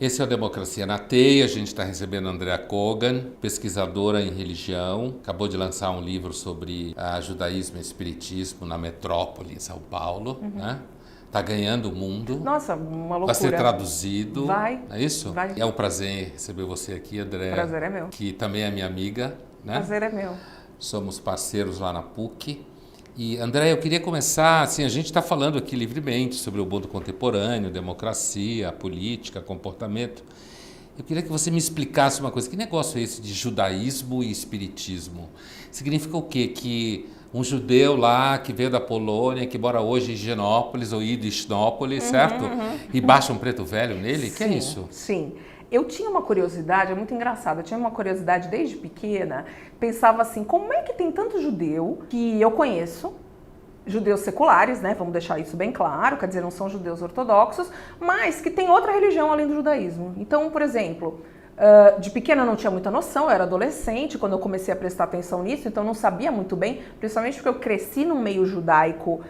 Esse é o Democracia na Teia. A gente está recebendo a Andrea Kogan, pesquisadora em religião. Acabou de lançar um livro sobre judaísmo e espiritismo na metrópole, em São Paulo. Né? Tá ganhando o mundo. Nossa, uma loucura. Vai ser traduzido. Vai. É isso? Vai. É um prazer receber você aqui, Andrea. Prazer é meu. Que também é minha amiga. Né? Prazer é meu. Somos parceiros lá na PUC. E, André, eu queria começar, assim, a gente está falando aqui livremente sobre o mundo contemporâneo, democracia, política, comportamento. Eu queria que você me explicasse uma coisa. Que negócio é esse de judaísmo e espiritismo? Significa o quê? Que um judeu lá que veio da Polônia, que mora hoje em Higienópolis ou Idishnópolis, certo? E baixa um preto velho nele? Sim, que é isso? Sim. Eu tinha uma curiosidade, é muito engraçado, eu tinha uma curiosidade desde pequena, pensava assim, como é que tem tanto judeu que eu conheço, judeus seculares, né, vamos deixar isso bem claro, quer dizer, não são judeus ortodoxos, mas que tem outra religião além do judaísmo. Então, por exemplo, de pequena eu não tinha muita noção, eu era adolescente quando eu comecei a prestar atenção nisso, então eu não sabia muito bem, principalmente porque eu cresci num meio judaico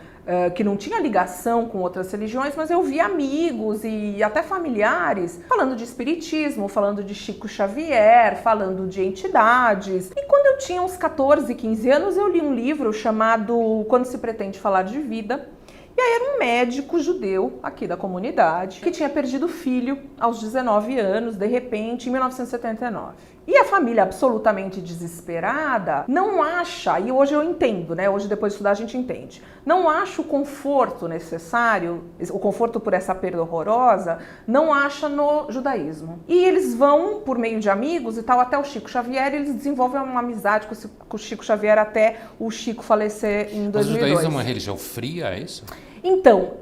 que não tinha ligação com outras religiões, mas eu vi amigos e até familiares falando de espiritismo, falando de Chico Xavier, falando de entidades. E quando eu tinha uns 14, 15 anos, eu li um livro chamado Quando se pretende falar de vida. E aí era um médico judeu aqui da comunidade que tinha perdido o filho aos 19 anos, de repente, em 1979. E a família absolutamente desesperada não acha, e hoje eu entendo, né? Hoje depois de estudar a gente entende, não acha o conforto necessário, o conforto por essa perda horrorosa, não acha no judaísmo. E eles vão, por meio de amigos e tal, até o Chico Xavier, e eles desenvolvem uma amizade com o Chico Xavier até o Chico falecer em 2002. Mas o judaísmo é uma religião fria, é isso? Então,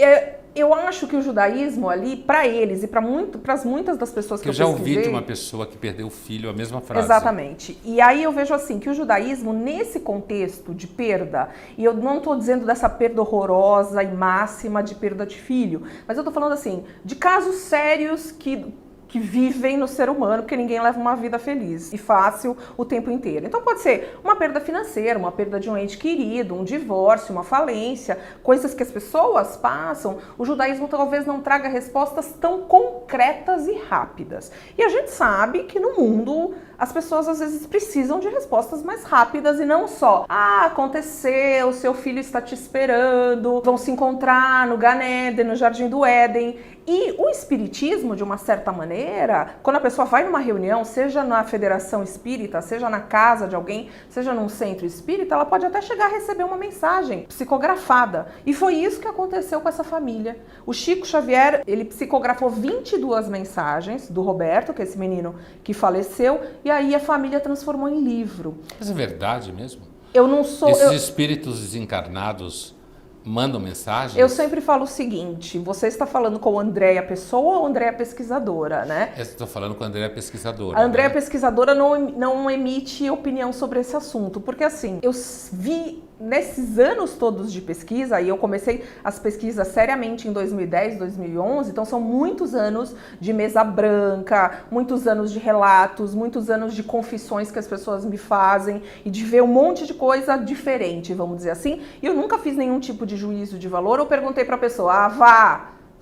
eu acho que o judaísmo ali, para eles e para muitas das pessoas que eu já pesquisei... ouvi de uma pessoa que perdeu o filho, a mesma frase. Exatamente. E aí eu vejo assim, que o judaísmo, nesse contexto de perda, e eu não estou dizendo dessa perda horrorosa e máxima de perda de filho, mas eu estou falando assim, de casos sérios que vivem no ser humano, porque ninguém leva uma vida feliz e fácil o tempo inteiro. Então pode ser uma perda financeira, uma perda de um ente querido, um divórcio, uma falência, coisas que as pessoas passam. O judaísmo talvez não traga respostas tão concretas e rápidas. E a gente sabe que no mundo as pessoas às vezes precisam de respostas mais rápidas e não só, aconteceu, seu filho está te esperando, vão se encontrar no Gan Eden, no Jardim do Éden. E o espiritismo, de uma certa maneira, quando a pessoa vai numa reunião, seja na Federação Espírita, seja na casa de alguém, seja num centro espírita, ela pode até chegar a receber uma mensagem psicografada. E foi isso que aconteceu com essa família. O Chico Xavier, ele psicografou 22 mensagens do Roberto, que é esse menino que faleceu, e aí a família transformou em livro. Mas é verdade mesmo? Eu não sou... Esses espíritos desencarnados mandam mensagens? Eu sempre falo o seguinte, você está falando com a Andrea pessoa ou Andrea pesquisadora, né? Eu estou falando com a Andrea pesquisadora. A Andrea né? pesquisadora não emite opinião sobre esse assunto, porque assim, eu vi nesses anos todos de pesquisa, e eu comecei as pesquisas seriamente em 2010, 2011, então são muitos anos de mesa branca, muitos anos de relatos, muitos anos de confissões que as pessoas me fazem e de ver um monte de coisa diferente, vamos dizer assim, e eu nunca fiz nenhum tipo de juízo de valor, eu perguntei pra pessoa,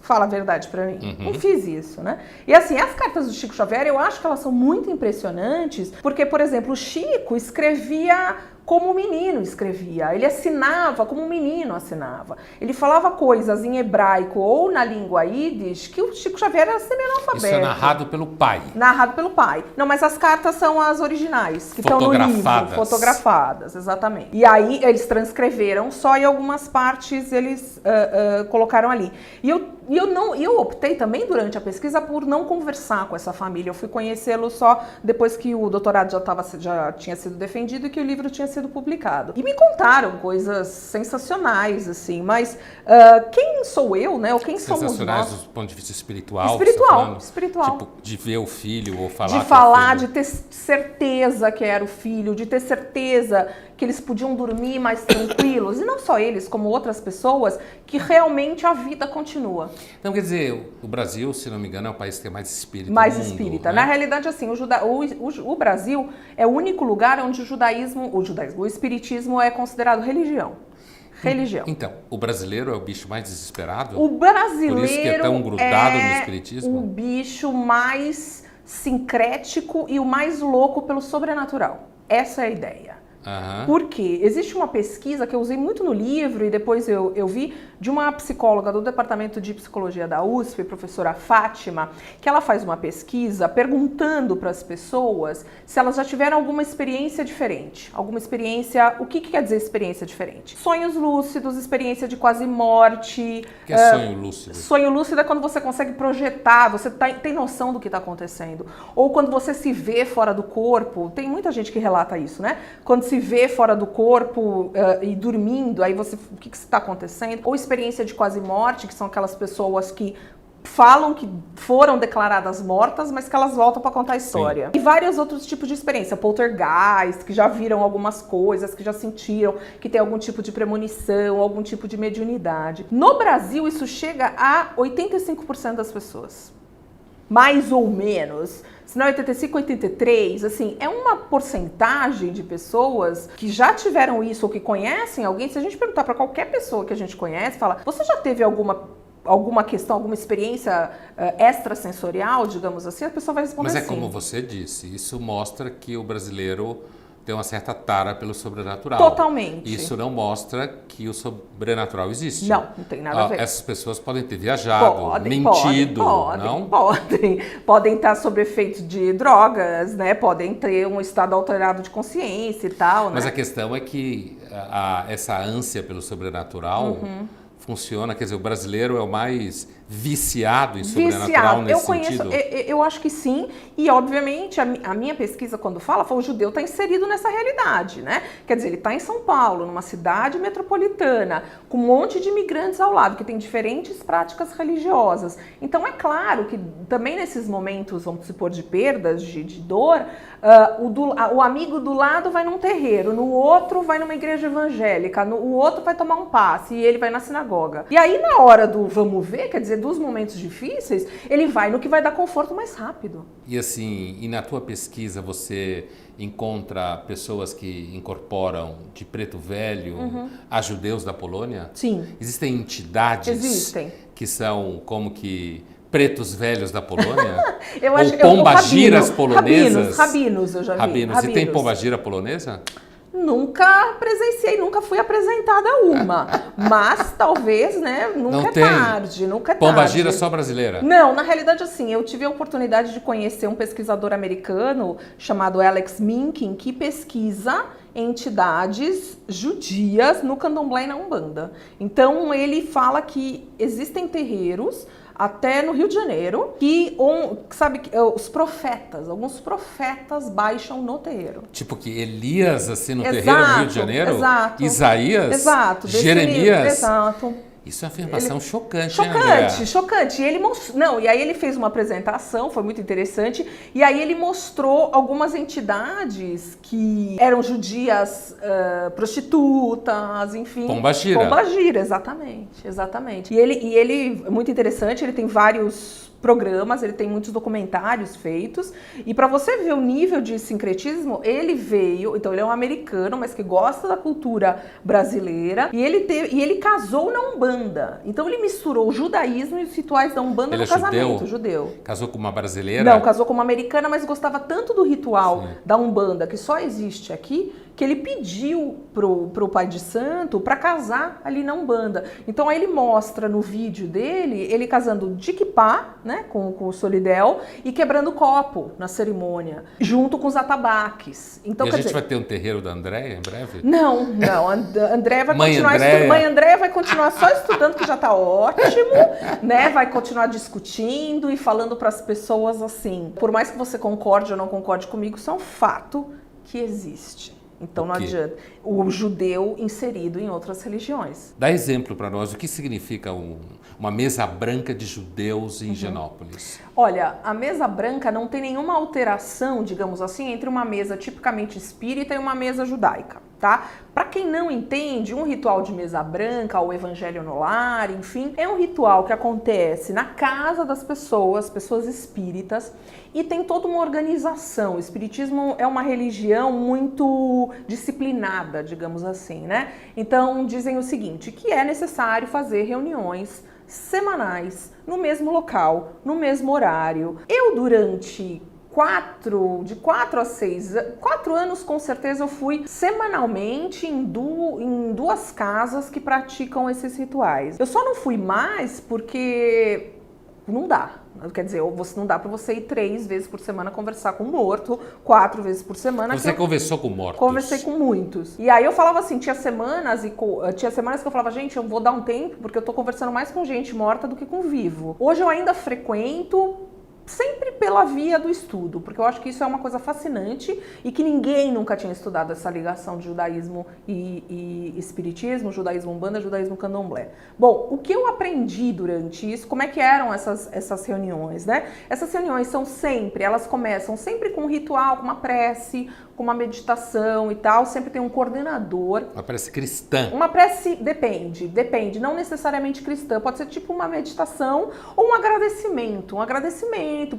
fala a verdade pra mim. Não fiz isso, né? E assim, as cartas do Chico Xavier, eu acho que elas são muito impressionantes, porque, por exemplo, o Chico escrevia como um menino escrevia, ele assinava como um menino assinava. Ele falava coisas em hebraico ou na língua Yiddish que o Chico Xavier era semi-analfabeto. Isso é narrado pelo pai. Narrado pelo pai. Não, mas as cartas são as originais, que estão no livro. Fotografadas, exatamente. E aí eles transcreveram só e algumas partes eles colocaram ali. E eu optei também durante a pesquisa por não conversar com essa família. Eu fui conhecê-lo só depois que o doutorado já tinha sido defendido e que o livro tinha sido publicado. E me contaram coisas sensacionais, assim, mas quem sou eu, né? Ou quem somos nós? Sensacionais do ponto de vista espiritual? Espiritual. Tipo, de ver o filho ou falar de ter certeza que era o filho, de ter certeza que eles podiam dormir mais tranquilos. E não só eles, como outras pessoas, que realmente a vida continua. Então, quer dizer, o Brasil, se não me engano, é o país que tem mais espírita mais do mundo, espírita. Né? Na realidade, assim, o Brasil é o único lugar onde o espiritismo é considerado religião. religião. Então, o brasileiro é o bicho mais desesperado? O brasileiro Por isso que é tão grudado no espiritismo? o bicho mais sincrético e o mais louco pelo sobrenatural. Essa é a ideia. Aham. Porque existe uma pesquisa que eu usei muito no livro e depois eu vi de uma psicóloga do Departamento de Psicologia da USP, professora Fátima, que ela faz uma pesquisa perguntando para as pessoas se elas já tiveram alguma experiência diferente. Alguma experiência... O que quer dizer experiência diferente? Sonhos lúcidos, experiência de quase morte... O que é sonho lúcido? Sonho lúcido é quando você consegue projetar, você tem noção do que está acontecendo. Ou quando você se vê fora do corpo, tem muita gente que relata isso, né? Quando se vê fora do corpo e dormindo, aí você, o que está acontecendo? Ou experiência de quase morte, que são aquelas pessoas que falam que foram declaradas mortas, mas que elas voltam para contar a história. Sim. E vários outros tipos de experiência, poltergeist, que já viram algumas coisas, que já sentiram que tem algum tipo de premonição, algum tipo de mediunidade. No Brasil, isso chega a 85% das pessoas. Mais ou menos. Se não é 85, 83, assim, é uma porcentagem de pessoas que já tiveram isso ou que conhecem alguém. Se a gente perguntar para qualquer pessoa que a gente conhece, fala, você já teve alguma questão, alguma experiência extrasensorial, digamos assim, a pessoa vai responder sim. Mas é como você disse, isso mostra que o brasileiro tem uma certa tara pelo sobrenatural. Totalmente. Isso não mostra que o sobrenatural existe. Não tem nada a ver. Essas pessoas podem ter viajado, mentido, não? Podem estar sob efeito de drogas, né? Podem ter um estado alterado de consciência e tal, Mas né? a questão é que essa ânsia pelo sobrenatural funciona, quer dizer, o brasileiro é o mais viciado em sobrenatural nesse sentido? Eu acho que sim, e obviamente a minha pesquisa quando fala, o judeu está inserido nessa realidade, né? Quer dizer, ele está em São Paulo, numa cidade metropolitana, com um monte de imigrantes ao lado, que tem diferentes práticas religiosas. Então é claro que também nesses momentos, vamos supor, de perdas, de dor, o amigo do lado vai num terreiro, no outro vai numa igreja evangélica, o outro vai tomar um passe e ele vai na sinagoga. E aí na hora do vamos ver, quer dizer, dos momentos difíceis, ele vai no que vai dar conforto mais rápido. E assim, na tua pesquisa você encontra pessoas que incorporam de preto velho a judeus da Polônia? Sim. Existem entidades que são como que pretos velhos da Polônia? Ou pombagiras polonesas? Rabinos, eu já vi. Rabinos. E tem pombagira polonesa? Nunca presenciei, nunca fui apresentada a uma. Mas talvez, né, nunca é tarde. Pombagira só brasileira? Não, na realidade, assim, eu tive a oportunidade de conhecer um pesquisador americano chamado Alex Minkin, que pesquisa entidades judias no candomblé e na Umbanda. Então, ele fala que existem terreiros até no Rio de Janeiro, que, sabe, alguns profetas baixam no terreiro. Tipo que Elias, assim, no terreiro no Rio de Janeiro? Exato. Isaías? Exato. Jeremias? Exato. Isso é uma afirmação chocante, Chocante. E ele e aí ele fez uma apresentação, foi muito interessante, e aí ele mostrou algumas entidades que eram judias prostitutas, enfim. Pombagira, exatamente. E ele, muito interessante, ele tem vários programas, ele tem muitos documentários feitos, e para você ver o nível de sincretismo, ele veio, então ele é um americano, mas que gosta da cultura brasileira, e ele casou na Umbanda. Então ele misturou o judaísmo e os rituais da Umbanda no casamento. Judeu. Casou com uma brasileira? Não, casou com uma americana, mas gostava tanto do ritual da Umbanda, que só existe aqui, que ele pediu pro pai de santo para casar ali na Umbanda. Então aí ele mostra no vídeo dele, ele casando de kippá, né, com o solidel, e quebrando copo na cerimônia, junto com os atabaques. Então, e a gente vai ter um terreiro da Andréia em breve? Não. Andréia vai continuar estudando. Mãe Andréia vai continuar só estudando, que já tá ótimo, né? Vai continuar discutindo e falando para as pessoas assim. Por mais que você concorde ou não concorde comigo, isso é um fato que existe. Então não adianta. O judeu inserido em outras religiões. Dá exemplo para nós. O que significa uma mesa branca de judeus em Higienópolis? Olha, a mesa branca não tem nenhuma alteração, digamos assim, entre uma mesa tipicamente espírita e uma mesa judaica, tá? Para quem não entende, um ritual de mesa branca, ou evangelho no lar, enfim, é um ritual que acontece na casa das pessoas espíritas, e tem toda uma organização. O espiritismo é uma religião muito muito disciplinada, digamos assim, né? Então dizem o seguinte, que é necessário fazer reuniões semanais, no mesmo local, no mesmo horário. Eu, durante 4 a 6, 4 anos com certeza eu fui semanalmente em duas casas que praticam esses rituais. Eu só não fui mais porque não dá. Quer dizer, não dá para você ir 3 vezes por semana conversar com um morto, 4 vezes por semana. Você conversou com mortos? Conversei com muitos. E aí eu falava assim, tinha semanas que eu falava, gente, eu vou dar um tempo porque eu tô conversando mais com gente morta do que com vivo. Hoje eu ainda frequento, sempre pela via do estudo, porque eu acho que isso é uma coisa fascinante e que ninguém nunca tinha estudado essa ligação de judaísmo e espiritismo, judaísmo umbanda, judaísmo candomblé. Bom, o que eu aprendi durante isso, como é que eram essas reuniões, né? Essas reuniões elas começam sempre com um ritual, com uma prece, com uma meditação e tal, sempre tem um coordenador. Uma prece cristã. Uma prece, depende, não necessariamente cristã, pode ser tipo uma meditação ou um agradecimento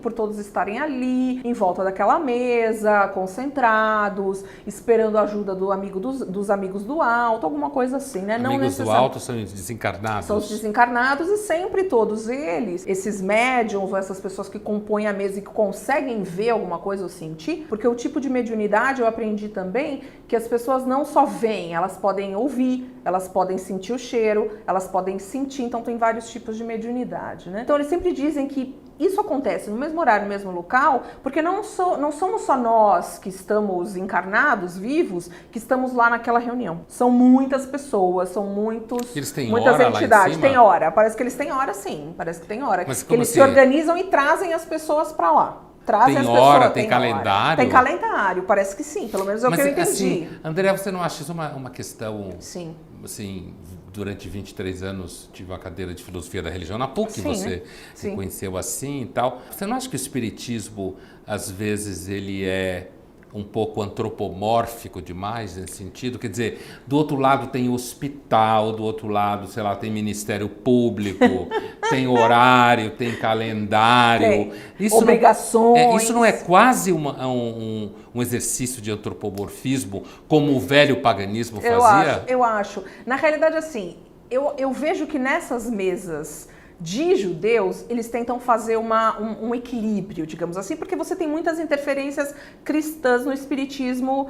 por todos estarem ali, em volta daquela mesa, concentrados, esperando a ajuda dos amigos do alto, alguma coisa assim, né? Amigos do alto são os desencarnados. São os desencarnados e sempre todos eles, esses médiums ou essas pessoas que compõem a mesa e que conseguem ver alguma coisa ou sentir, porque o tipo de mediunidade eu aprendi também que as pessoas não só veem, elas podem ouvir, elas podem sentir o cheiro, elas podem sentir, então tem vários tipos de mediunidade, né? Então eles sempre dizem que isso acontece no mesmo horário, no mesmo local, porque não somos só nós que estamos encarnados, vivos, que estamos lá naquela reunião. São muitas pessoas, são muitas entidades. Lá em cima? Tem hora, parece que eles têm hora sim, parece que tem hora. Mas que eles assim? Se organizam e trazem as pessoas para lá. Tem hora, tem calendário? Tem calendário, parece que sim, pelo menos é o que eu entendi. Assim, André, você não acha isso uma questão... Sim. Assim, durante 23 anos tive uma cadeira de filosofia da religião na PUC, Sim, você sim. me conheceu assim e tal. Você não acha que o espiritismo, às vezes, ele é um pouco antropomórfico demais nesse sentido? Quer dizer, do outro lado tem hospital, do outro lado, sei lá, tem Ministério Público, tem horário, tem calendário. Tem obrigações. Isso não é quase um exercício de antropomorfismo, como o velho paganismo fazia? Eu acho. Na realidade, assim, eu vejo que nessas mesas de judeus, eles tentam fazer um equilíbrio, digamos assim, porque você tem muitas interferências cristãs no espiritismo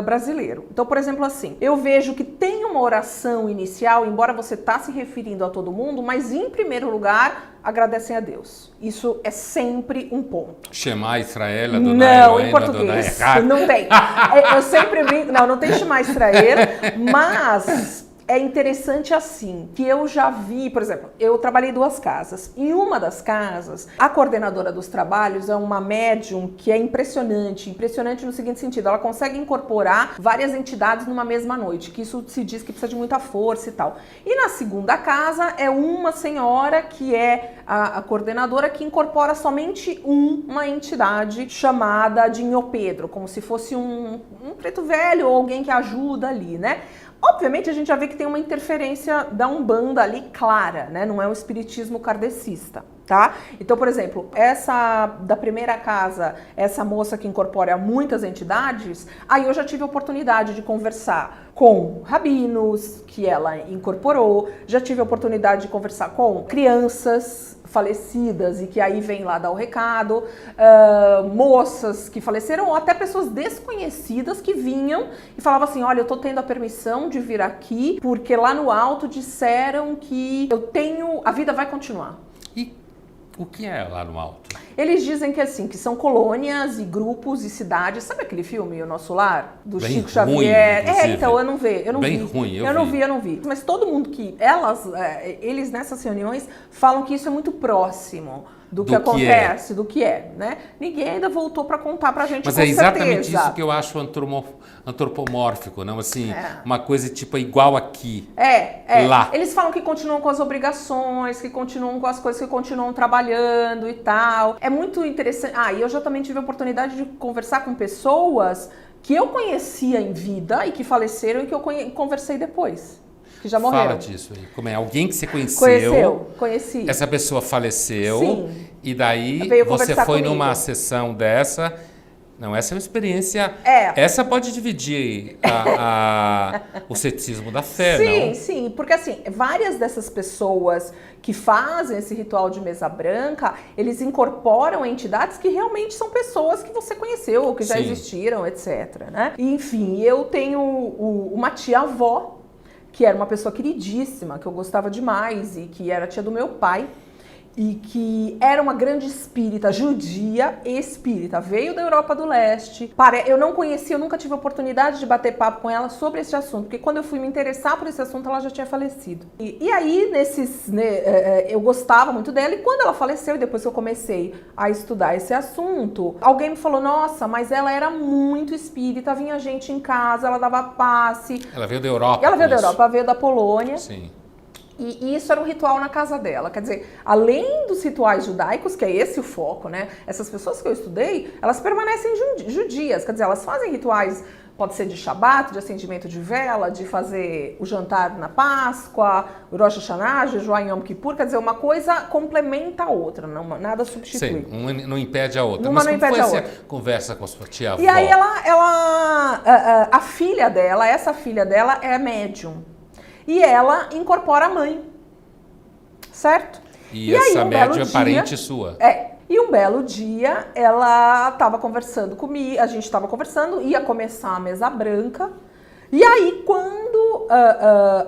brasileiro. Então, por exemplo, assim, eu vejo que tem uma oração inicial, embora você está se referindo a todo mundo, mas em primeiro lugar, agradecem a Deus. Isso é sempre um ponto. Shema Israel, Adonai Não, Elohim, em português. Adonai Não tem. Eu sempre brinco, não tem Shema Israel, mas... É interessante assim, que eu já vi, por exemplo, eu trabalhei em 2 casas. Em uma das casas, a coordenadora dos trabalhos é uma médium que é impressionante no seguinte sentido, ela consegue incorporar várias entidades numa mesma noite, que isso se diz que precisa de muita força e tal. E na segunda casa é uma senhora que é a coordenadora que incorpora somente uma entidade chamada de Nhô Pedro, como se fosse um preto velho ou alguém que ajuda ali, né? Obviamente a gente já vê que tem uma interferência da Umbanda ali clara, né? Não é um espiritismo kardecista, tá? Então, por exemplo, essa da primeira casa, essa moça que incorpora muitas entidades, aí eu já tive a oportunidade de conversar com rabinos que ela incorporou, já tive a oportunidade de conversar com crianças falecidas e que aí vem lá dar o recado, moças que faleceram ou até pessoas desconhecidas que vinham e falavam assim, olha, eu tô tendo a permissão de vir aqui porque lá no alto disseram que a vida vai continuar. E o que é lá no alto? Eles dizem que assim, que são colônias e grupos e cidades. Sabe aquele filme O Nosso Lar? Do bem Chico ruim, Xavier? Inclusive. Então, eu não vi. Bem ruim, eu não vi. Mas todo mundo eles nessas reuniões falam que isso é muito próximo do que acontece, do que é, né? Ninguém ainda voltou para contar pra gente. Mas com é exatamente certeza. isso que eu acho antropomórfico, não? Assim, uma coisa tipo igual aqui. Lá. Eles falam que continuam com as obrigações, que continuam com as coisas, que continuam trabalhando e tal. É muito interessante. E eu já também tive a oportunidade de conversar com pessoas que eu conhecia em vida e que faleceram e que eu conversei depois. Que já morreu. Fala disso aí. Como é? Alguém que você conheceu. Conheci. Essa pessoa faleceu. Sim. E daí Veio você foi comigo. numa sessão dessa Não, essa é uma experiência... É. Essa pode dividir o ceticismo da fé, sim, não? Sim, porque assim, várias dessas pessoas que fazem esse ritual de mesa branca, eles incorporam entidades que realmente são pessoas que você conheceu, ou que já existiram, etc, né? E, enfim, eu tenho uma tia-avó, que era uma pessoa queridíssima, que eu gostava demais, e que era tia do meu pai, e que era uma grande espírita judia e espírita. Veio da Europa do Leste. Eu não conhecia, eu nunca tive a oportunidade de bater papo com ela sobre esse assunto, porque quando eu fui me interessar por esse assunto, ela já tinha falecido. E aí, eu gostava muito dela, e quando ela faleceu, e depois que eu comecei a estudar esse assunto, alguém me falou, nossa, mas ela era muito espírita, vinha gente em casa, ela dava passe. Ela veio da Europa. Ela veio da Europa, veio da Polônia. Sim. E isso era um ritual na casa dela. Quer dizer, além dos rituais judaicos, que é esse o foco, né? Essas pessoas que eu estudei, elas permanecem judias. Quer dizer, elas fazem rituais, pode ser de Shabat, de acendimento de vela, de fazer o jantar na Páscoa, o Rosh Hashanah, jejuar em Yom Kippur. Quer dizer, uma coisa complementa a outra, nada substitui. Sim, uma não impede a outra. Uma Mas não como impede foi a essa outra. conversa com a sua tia-avó? E aí a filha dela, essa filha dela é médium. E ela incorpora a mãe, certo? E essa médium é parente sua? É. E um belo dia, ela estava conversando comigo, a gente estava conversando, ia começar a mesa branca. E aí, quando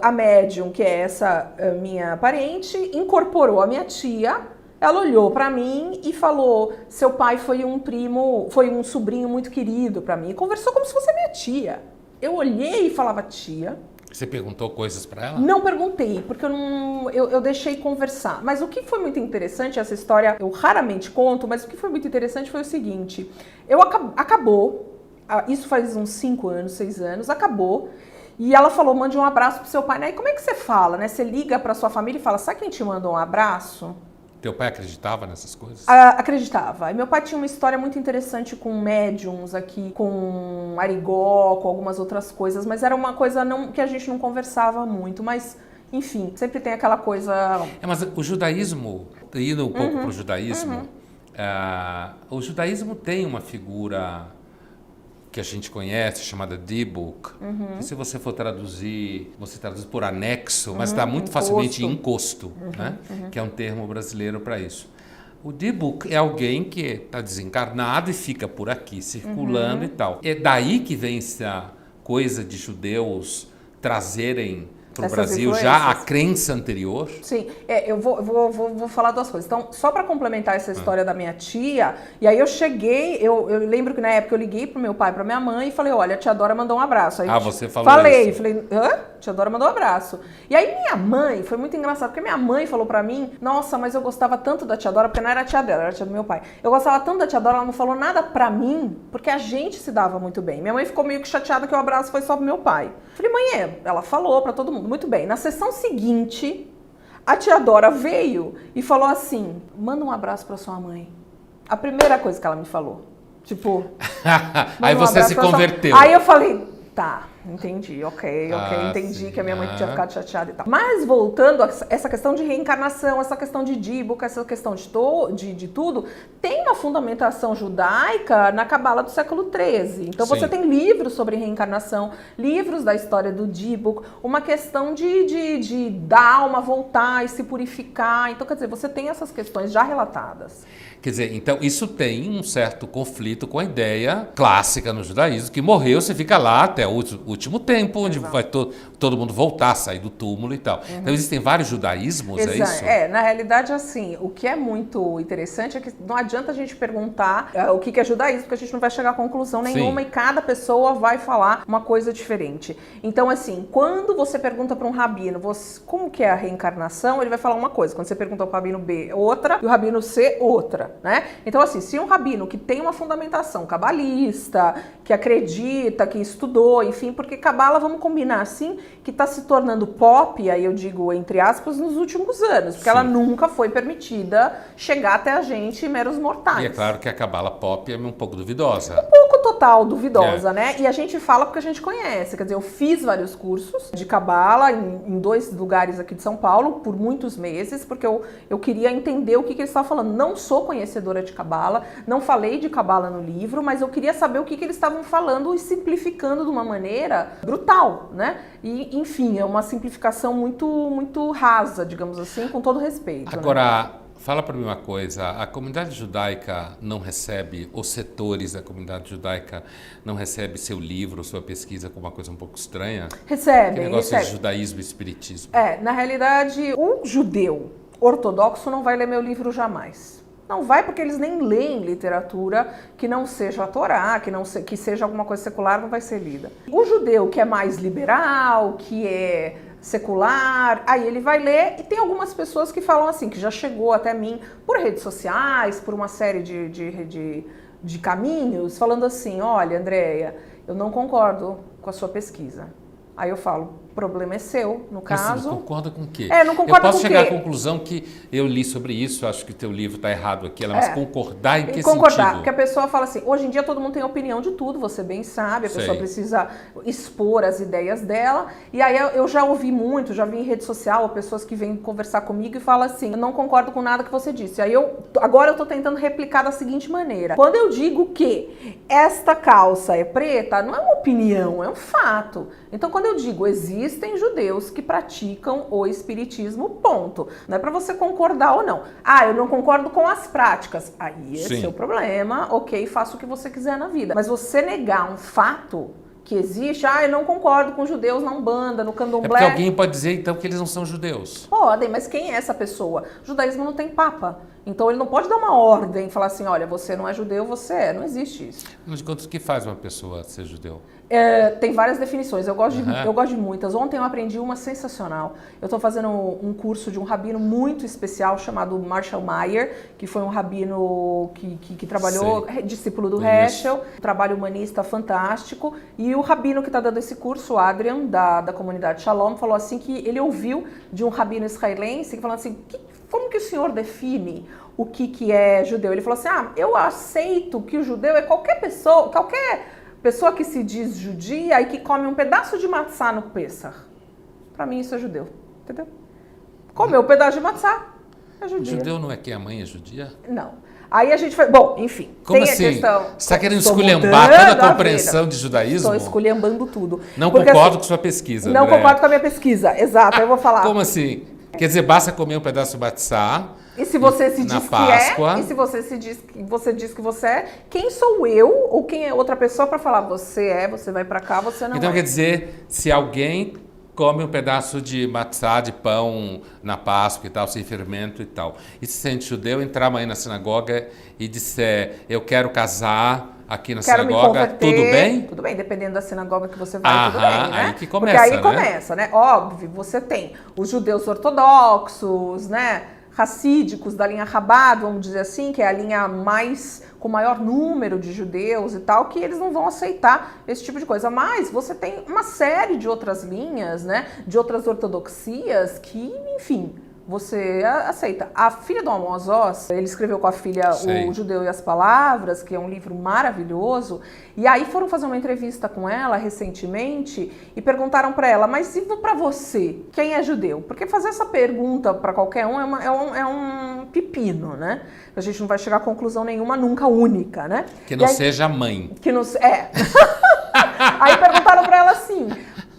a médium, que é essa minha parente, incorporou a minha tia, ela olhou para mim e falou, seu pai foi um sobrinho muito querido para mim. E conversou como se fosse a minha tia. Eu olhei e falava, tia... Você perguntou coisas para ela? Não perguntei, porque eu deixei conversar. Mas o que foi muito interessante, essa história eu raramente conto, mas o que foi muito interessante foi o seguinte. Acabou, isso faz uns 5 anos, 6 anos, acabou. E ela falou, mande um abraço pro seu pai. Né? E como é que você fala, né? Você liga pra sua família e fala, sabe quem te mandou um abraço? Teu pai acreditava nessas coisas? Acreditava. E meu pai tinha uma história muito interessante com médiums aqui, com arigó, com algumas outras coisas, mas era uma coisa que a gente não conversava muito, mas, enfim, sempre tem aquela coisa... Mas o judaísmo, indo um pouco para o judaísmo, o judaísmo tem uma figura que a gente conhece, chamada Dibuk, que se você for traduzir, você traduz por anexo, mas está muito facilmente encosto, né? Que é um termo brasileiro para isso. O Dibuk é alguém que está desencarnado e fica por aqui, circulando e tal. É daí que vem essa coisa de judeus trazerem para o Brasil já a crença anterior? Sim, eu vou falar duas coisas. Então, só para complementar essa história da minha tia, e aí eu cheguei, eu lembro que na época eu liguei pro meu pai e pra minha mãe e falei, olha, a tia Dora mandou um abraço. Aí, você falou isso? Falei, hã? Tia Dora mandou um abraço. E aí minha mãe, foi muito engraçado, porque minha mãe falou pra mim, nossa, mas eu gostava tanto da tia Dora, porque não era a tia dela, era a tia do meu pai. Eu gostava tanto da tia Dora, ela não falou nada pra mim, porque a gente se dava muito bem. Minha mãe ficou meio que chateada que o abraço foi só pro meu pai. Falei, mãe, ela falou pra todo mundo. Muito bem, na sessão seguinte, a tia Dora veio e falou assim, manda um abraço pra sua mãe. A primeira coisa que ela me falou. Tipo... Aí você se converteu. Aí eu falei, tá, entendi, ok, entendi sim, que a minha mãe tinha ficado chateada e tal. Mas voltando a essa questão de reencarnação, essa questão de Dibuk, essa questão de tudo, tem uma fundamentação judaica na Cabala do século XIII. Então você tem livros sobre reencarnação, livros da história do Dibuk, uma questão da alma voltar e se purificar. Então, quer dizer, você tem essas questões já relatadas. Quer dizer, então isso tem um certo conflito com a ideia clássica no judaísmo, que morreu, você fica lá até o último tempo, onde vai todo mundo voltar, sair do túmulo e tal. Então existem vários judaísmos, é isso? Na realidade, assim, o que é muito interessante é que não adianta a gente perguntar o que é judaísmo, porque a gente não vai chegar a conclusão nenhuma. Sim. E cada pessoa vai falar uma coisa diferente. Então, assim, quando você pergunta para um rabino, como que é a reencarnação, ele vai falar uma coisa. Quando você pergunta para o rabino B, outra, e o rabino C, outra. Né? Então, assim, se um rabino que tem uma fundamentação cabalista, que acredita, que estudou, enfim, porque Cabala, vamos combinar assim, que está se tornando pop, aí eu digo entre aspas, nos últimos anos, porque ela nunca foi permitida chegar até a gente, meros mortais. E é claro que a Cabala pop é um pouco duvidosa. Um pouco total duvidosa, né? E a gente fala porque a gente conhece, quer dizer, eu fiz vários cursos de Cabala em 2 lugares aqui de São Paulo, por muitos meses, porque eu queria entender o que eles estavam falando. Não sou conhecedora de Cabala, não falei de Cabala no livro, mas eu queria saber o que eles estavam falando e simplificando de uma maneira brutal, né? E, enfim, é uma simplificação muito rasa, digamos assim, com todo respeito. Agora, né? Fala para mim uma coisa, a comunidade judaica não recebe, os setores da comunidade judaica não recebe seu livro, sua pesquisa como uma coisa um pouco estranha? Recebe. Que negócio de judaísmo e espiritismo? Na realidade, o judeu ortodoxo não vai ler meu livro jamais. Não vai porque eles nem leem literatura que não seja a Torá, que seja alguma coisa secular, não vai ser lida. O judeu que é mais liberal, que é secular, aí ele vai ler, e tem algumas pessoas que falam assim, que já chegou até mim por redes sociais, por uma série de caminhos, falando assim, olha, Andréia, eu não concordo com a sua pesquisa. Aí eu falo, o problema é seu, no caso. Mas você não concorda com o quê? Não concorda eu posso com chegar o quê? à conclusão que eu li sobre isso, acho que o teu livro está errado aqui, mas concordar em que concordar, sentido? porque a pessoa fala assim, hoje em dia todo mundo tem opinião de tudo, você bem sabe, a pessoa precisa expor as ideias dela, e aí eu já ouvi muito, já vi em rede social, pessoas que vêm conversar comigo e falam assim, eu não concordo com nada que você disse. Aí agora eu tô tentando replicar da seguinte maneira, quando eu digo que esta calça é preta, não é uma opinião, é um fato. Então quando eu digo, existem judeus que praticam o espiritismo, ponto. Não é para você concordar ou não. Eu não concordo com as práticas. Aí esse é o problema, ok, faça o que você quiser na vida. Mas você negar um fato que existe, eu não concordo com judeus na Umbanda, no Candomblé. É porque alguém pode dizer então que eles não são judeus. Podem, mas quem é essa pessoa? O judaísmo não tem papa. Então ele não pode dar uma ordem e falar assim, olha, você não é judeu, você é. Não existe isso. Afinal de contas, o que faz uma pessoa ser judeu? Tem várias definições, eu gosto de muitas. Ontem eu aprendi uma sensacional. Eu estou fazendo um curso de um rabino muito especial chamado Marshall Mayer, que foi um rabino que trabalhou, discípulo do Heschel, trabalho humanista fantástico. E o rabino que está dando esse curso, o Adrian, da comunidade Shalom, falou assim que ele ouviu de um rabino israelense que falou assim, como que o senhor define o que é judeu? Ele falou assim, eu aceito que o judeu é qualquer pessoa que se diz judia e que come um pedaço de matzá no Pessah. Pra mim isso é judeu, entendeu? Comeu um pedaço de matzá, é judia. Judeu não é quem a mãe é judia? Não. Aí a gente foi... Bom, enfim. Como tem assim? A questão... Você está querendo esculhambar toda a compreensão de judaísmo? Estou esculhambando tudo. Não concordo com sua pesquisa, Não Andréia. concordo com a minha pesquisa, exato. Eu vou falar. Como assim? Quer dizer, basta comer um pedaço de matzá. E se você se diz Páscoa, que é, e se você diz que você é, quem sou eu ou quem é outra pessoa para falar você vai para cá, você não Então é. quer dizer, se alguém come um pedaço de matzá, de pão na Páscoa e tal, sem fermento e tal, e se sente judeu, entrar amanhã na sinagoga e disser, eu quero casar aqui na sinagoga, tudo bem? Tudo bem, dependendo da sinagoga que você vai, tudo bem, né? Aí que começa, porque aí começa, né? Óbvio, você tem os judeus ortodoxos, né? Racídicos da linha Chabad, vamos dizer assim, que é a linha com maior número de judeus e tal, que eles não vão aceitar esse tipo de coisa. Mas você tem uma série de outras linhas, né? De outras ortodoxias que, enfim, você aceita. A filha do Amos Oz, ele escreveu com a filha O Judeu e as Palavras, que é um livro maravilhoso, e aí foram fazer uma entrevista com ela recentemente e perguntaram para ela, mas e para você, quem é judeu? Porque fazer essa pergunta para qualquer um é um pepino, né? A gente não vai chegar a conclusão nenhuma, nunca única, né? Que não seja mãe. Que não Aí perguntaram para ela assim,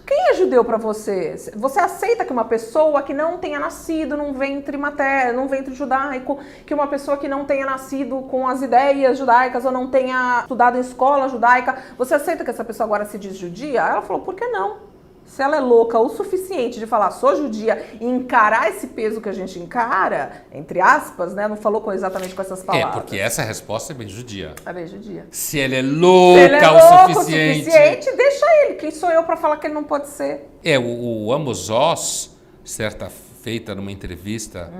quem é judeu para você? Você aceita que uma pessoa que não tenha nascido num ventre materno, num ventre judaico, que uma pessoa que não tenha nascido com as ideias judaicas ou não tenha estudado em escola judaica, você aceita que essa pessoa agora se diz judia? Ela falou, por que não? Se ela é louca o suficiente de falar sou judia e encarar esse peso que a gente encara, entre aspas, né? Não falou exatamente com essas palavras. Porque essa resposta é bem judia. É bem judia. Se ele é louca o suficiente, deixa ele. Quem sou eu para falar que ele não pode ser? O Amos Oz, certa feita numa entrevista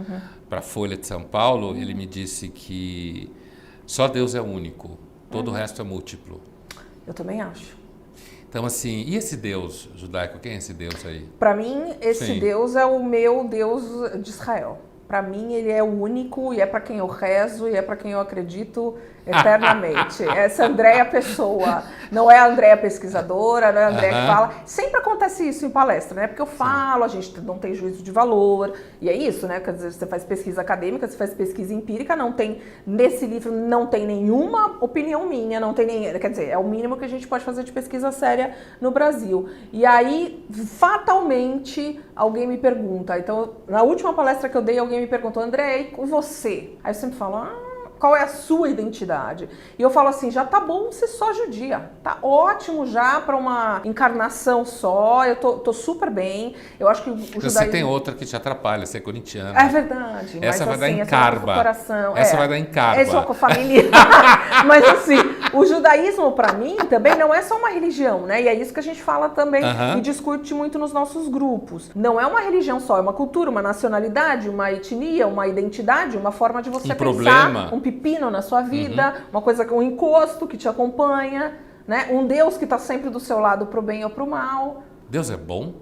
para a Folha de São Paulo, ele me disse que só Deus é único, todo o resto é múltiplo. Eu também acho. Então, assim, e esse Deus judaico? Quem é esse Deus aí? Para mim, esse Sim. Deus é o meu Deus de Israel. Para mim, ele é o único e é para quem eu rezo e é para quem eu acredito eternamente. Essa Andréia pessoa, não é a Andréia pesquisadora, não é a Andréia que fala. Sempre acontece isso em palestra, né? Porque eu falo, a gente não tem juízo de valor, e é isso, né? Quer dizer, você faz pesquisa acadêmica, você faz pesquisa empírica, não tem, nesse livro não tem nenhuma opinião minha, não tem nem, quer dizer, é o mínimo que a gente pode fazer de pesquisa séria no Brasil. E aí, fatalmente, alguém me pergunta, então, na última palestra que eu dei, alguém me perguntou, André, e com você? Aí eu sempre falo, qual é a sua identidade? E eu falo assim, já tá bom ser só judia, tá ótimo já para uma encarnação só, eu tô super bem, eu acho que o judaísmo... Você tem outra que te atrapalha, você é corintiana. É verdade. Essa mas, vai assim, dar em carba. Essa vai dar em carba. É só com a família. Mas assim, o judaísmo para mim também não é só uma religião, né? E é isso que a gente fala também e discute muito nos nossos grupos. Não é uma religião só, é uma cultura, uma nacionalidade, uma etnia, uma identidade, uma forma de você pensar, problema. Um pepino na sua vida, uma coisa, um encosto que te acompanha, né? Um Deus que está sempre do seu lado pro bem ou pro mal. Deus é bom?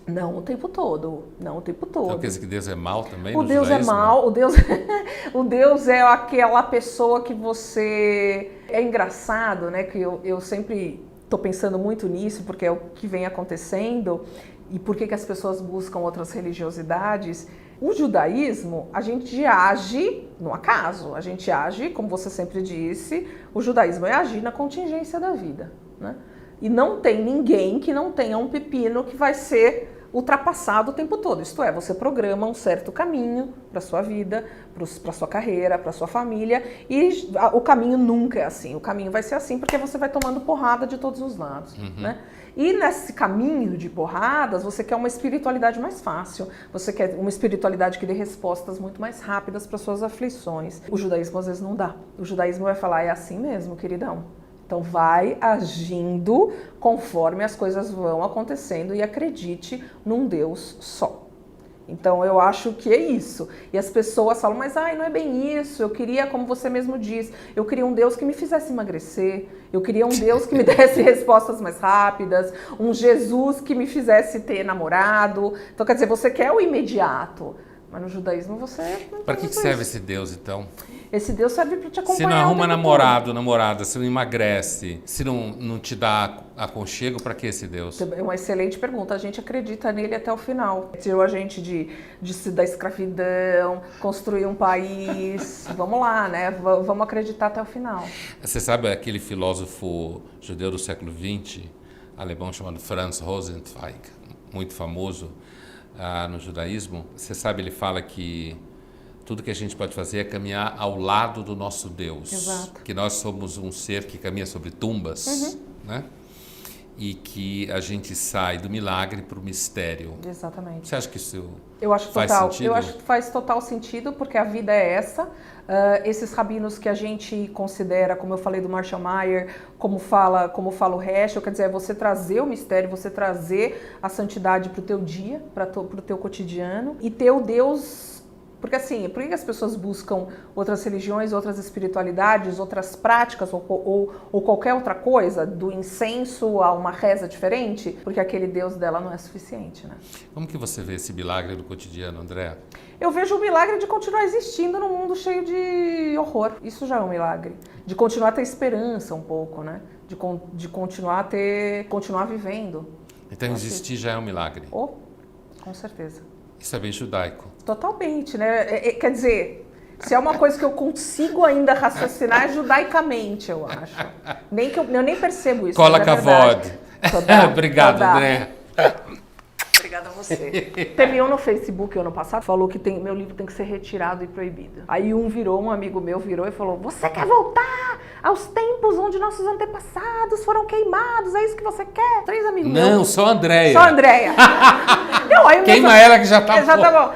Não o tempo todo, não o tempo todo. Então quer dizer que Deus é mal também? O Deus é mal, o Deus é aquela pessoa que você... É engraçado, né, que eu sempre estou pensando muito nisso, porque é o que vem acontecendo, e por que as pessoas buscam outras religiosidades. O judaísmo, a gente age no acaso, a gente age, como você sempre disse, o judaísmo é agir na contingência da vida, né? E não tem ninguém que não tenha um pepino que vai ser ultrapassado o tempo todo. Isto é, você programa um certo caminho para sua vida, para sua carreira, para sua família, e o caminho nunca é assim. O caminho vai ser assim porque você vai tomando porrada de todos os lados, né? E nesse caminho de porradas, você quer uma espiritualidade mais fácil, você quer uma espiritualidade que dê respostas muito mais rápidas para suas aflições. O judaísmo às vezes não dá. O judaísmo vai falar, é assim mesmo, queridão. Então vai agindo conforme as coisas vão acontecendo e acredite num Deus só. Então eu acho que é isso. E as pessoas falam, mas não é bem isso, eu queria, como você mesmo diz, eu queria um Deus que me fizesse emagrecer, eu queria um Deus que me desse respostas mais rápidas, um Jesus que me fizesse ter namorado. Então quer dizer, você quer o imediato, mas no judaísmo você... Para que serve esse Deus então? Esse Deus serve para te acompanhar. Se não arruma namorado, namorada, se não emagrece, se não te dá aconchego, para que esse Deus? É uma excelente pergunta. A gente acredita nele até o final. Tirou a gente da escravidão, construir um país. Vamos lá, né? Vamos acreditar até o final. Você sabe aquele filósofo judeu do século XX, alemão chamado Franz Rosenzweig, muito famoso no judaísmo? Você sabe, ele fala que tudo que a gente pode fazer é caminhar ao lado do nosso Deus. Exato. Que nós somos um ser que caminha sobre tumbas, né? E que a gente sai do milagre para o mistério. Exatamente. Você acha que isso faz sentido? Eu acho que faz total sentido, porque a vida é essa. Esses rabinos que a gente considera, como eu falei do Marshall Mayer, como fala o Heschel, quer dizer, é você trazer o mistério, você trazer a santidade para o teu dia, para o teu cotidiano, e ter o Deus... Porque assim, por que as pessoas buscam outras religiões, outras espiritualidades, outras práticas ou qualquer outra coisa, do incenso a uma reza diferente? Porque aquele Deus dela não é suficiente, né? Como que você vê esse milagre no cotidiano, André? Eu vejo o milagre de continuar existindo num mundo cheio de horror. Isso já é um milagre. De continuar a ter esperança um pouco, né? De continuar vivendo. Então existir já é um milagre. Com certeza. Isso é bem judaico. Totalmente, né? Quer dizer, se é uma coisa que eu consigo ainda raciocinar é judaicamente, eu acho. Eu nem percebo isso. Cola Kavod. Obrigado, André. Obrigada a você. Teve um no Facebook ano passado, falou que meu livro tem que ser retirado e proibido. Aí um amigo meu virou e falou, você quer voltar aos tempos onde nossos antepassados foram queimados? É isso que você quer? 3 amigos meus. Não, só a Andréia. Só a Andréia. Queima ela que já tá bom.